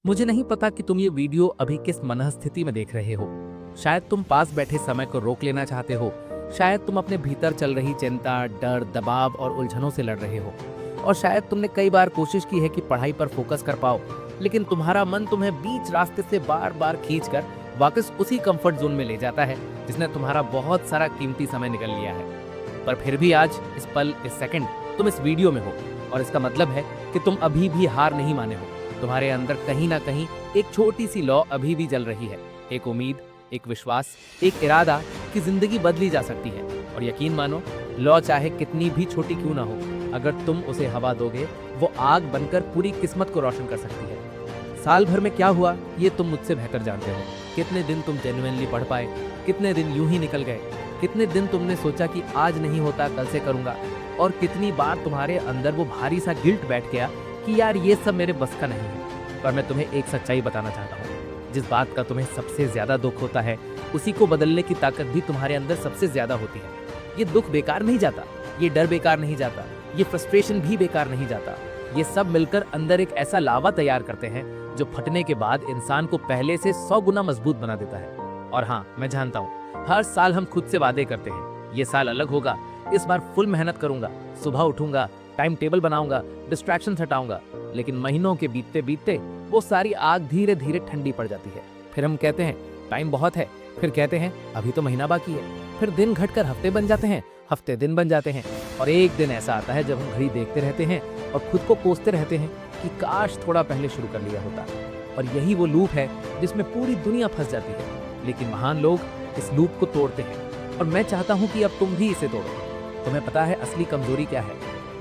मुझे नहीं पता कि तुम ये वीडियो अभी किस मनःस्थिति में देख रहे हो। शायद तुम पास बैठे समय को रोक लेना चाहते हो। शायद तुम अपने भीतर चल रही चिंता, डर, दबाव और उलझनों से लड़ रहे हो। और शायद तुमने कई बार कोशिश की है कि पढ़ाई पर फोकस कर पाओ, लेकिन तुम्हारा मन तुम्हें बीच रास्ते से बार बार खींचकर वापस उसी कंफर्ट जोन में ले जाता है जिसने तुम्हारा बहुत सारा कीमती समय निकल लिया है। पर फिर भी आज, इस पल, इस सेकंड तुम इस वीडियो में हो, और इसका मतलब है कि तुम अभी भी हार नहीं माने हो। तुम्हारे अंदर कहीं ना कहीं एक छोटी सी लौ अभी भी जल रही है। एक उम्मीद, एक विश्वास, एक इरादा कि जिंदगी बदली जा सकती है। और यकीन मानो, लौ चाहे कितनी भी छोटी क्यों ना हो, अगर तुम उसे हवा दोगे, वो आग बनकर पूरी किस्मत को रोशन कर सकती है। साल भर में क्या हुआ ये तुम मुझसे बेहतर जानते हो। कितने दिन तुम जेन्युइनली पढ़ पाए, कितने दिन यूं ही निकल गए, कितने दिन तुमने सोचा कि आज नहीं होता कल से करूंगा, और कितनी बार तुम्हारे अंदर वो भारी सा गिल्ट बैठ गया कि यार ये सब मेरे बस का नहीं है। पर मैं तुम्हें एक सच्चाई बताना चाहता हूँ, जिस बात का तुम्हें सबसे ज्यादा दुख होता है, उसी को बदलने की ताकत भी तुम्हारे अंदर सबसे ज्यादा होती है। ये दुख बेकार नहीं जाता, ये डर बेकार नहीं जाता, ये फ्रस्ट्रेशन भी बेकार नहीं जाता। ये सब मिलकर अंदर एक ऐसा लावा तैयार करते हैं जो फटने के बाद इंसान को पहले से 100 गुना मजबूत बना देता है। और हाँ, मैं जानता हूँ, हर साल हम खुद से वादे करते हैं, ये साल अलग होगा, इस बार फुल मेहनत करूंगा, सुबह उठूंगा, टाइम टेबल बनाऊंगा, डिस्ट्रैक्शन हटाऊंगा। लेकिन महीनों के बीतते बीतते वो सारी आग धीरे धीरे ठंडी पड़ जाती है। फिर हम कहते हैं टाइम बहुत है, फिर कहते हैं अभी तो महीना बाकी है, फिर दिन घटकर हफ्ते बन जाते हैं, हफ्ते दिन बन जाते हैं, और एक दिन ऐसा आता है जब हम घड़ी देखते रहते हैं और खुद को कोसते रहते हैं कि काश थोड़ा पहले शुरू कर लिया होता। और यही वो लूप है जिसमें पूरी दुनिया फंस जाती है। लेकिन महान लोग इस लूप को तोड़ते हैं, और मैं चाहता हूँ कि अब तुम भी इसे तोड़ो। तुम्हें पता है असली कमजोरी क्या है?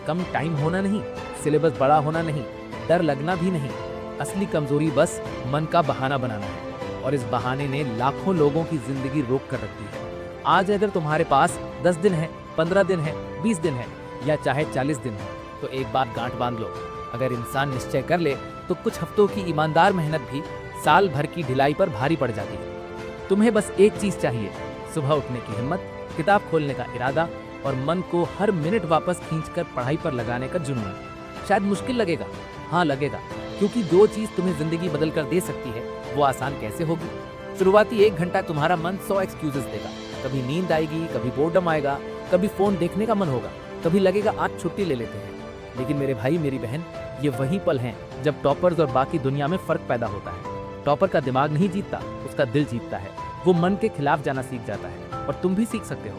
कम टाइम होना नहीं, सिलेबस बड़ा होना नहीं, डर लगना भी नहीं। असली कमजोरी बस मन का बहाना बनाना है, और इस बहाने ने लाखों लोगों की जिंदगी रोक कर रख दी है। आज अगर तुम्हारे पास 10 दिन है, 15 दिन है, 20 दिन है, या चाहे 40 दिन है, तो एक बात गांठ बांध लो, अगर इंसान निश्चय कर ले तो कुछ हफ्तों की ईमानदार मेहनत भी साल भर की ढिलाई पर भारी पड़ जाती है। तुम्हें बस एक चीज चाहिए, सुबह उठने की हिम्मत, किताब खोलने का इरादा, और मन को हर मिनट वापस खींचकर पढ़ाई पर लगाने का जुनून। शायद मुश्किल लगेगा, हाँ लगेगा, क्योंकि जो चीज तुम्हें जिंदगी बदल कर दे सकती है वो आसान कैसे होगी? शुरुआती 1 घंटा तुम्हारा मन 100 एक्सक्यूजेस देगा। कभी नींद आएगी, कभी बोर्डम आएगा, कभी फोन देखने का मन होगा, कभी लगेगा आज छुट्टी ले लेते हैं। लेकिन मेरे भाई मेरी बहन, ये वही पल हैं जब टॉपर्स और बाकी दुनिया में फर्क पैदा होता है। टॉपर का दिमाग नहीं जीतता, उसका दिल जीतता है। वो मन के खिलाफ जाना सीख जाता है, और तुम भी सीख सकते हो।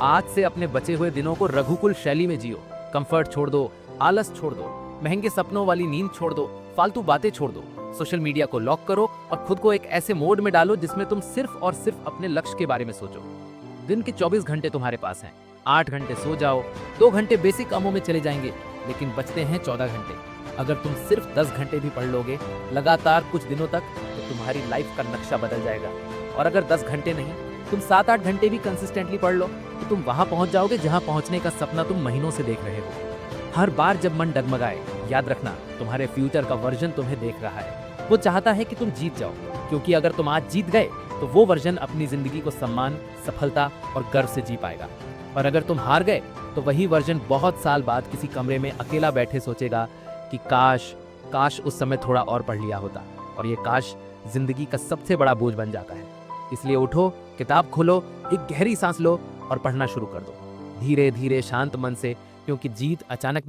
आज से अपने बचे हुए दिनों को रघुकुल शैली में जियो। कंफर्ट छोड़ दो, आलस छोड़ दो, महंगे सपनों वाली नींद छोड़ दो, फालतू बातें छोड़ दो। सोशल मीडिया को लॉक करो और खुद को एक ऐसे मोड में डालो जिसमें तुम सिर्फ और सिर्फ अपने लक्ष्य के बारे में सोचो। दिन के 24 घंटे तुम्हारे पास हैं। 8 घंटे सो जाओ, 2 घंटे बेसिक कामों में चले जाएंगे, लेकिन बचते हैं 14 घंटे। अगर तुम सिर्फ 10 घंटे भी पढ़ लोगे लगातार कुछ दिनों तक, तो तुम्हारी लाइफ का नक्शा बदल जाएगा। और अगर 10 घंटे नहीं, तुम 7-8 घंटे भी कंसिस्टेंटली पढ़ लो, तो तुम वहां पहुंच जाओगे जहां पहुंचने का सपना तुम महीनों से देख रहे हो। हर बार जब मन डगमगाए, याद रखना, तुम्हारे फ्यूचर का वर्जन तुम्हें देख रहा है। वो चाहता है कि तुम जीत जाओ, क्योंकि अगर तुम आज जीत गए तो वो वर्जन अपनी जिंदगी को सम्मान, सफलता और गर्व से जी पाएगा। और अगर तुम हार गए तो वही वर्जन बहुत साल बाद किसी कमरे में अकेला बैठे सोचेगा कि काश उस समय थोड़ा और पढ़ लिया होता। और ये काश जिंदगी का सबसे बड़ा बोझ बन जाता है। इसलिए उठो, किताब खोलो, एक गहरी सांस लो और पढ़ना शुरू कर दो, धीरे धीरे शांत मन से, क्योंकि जीत अचानक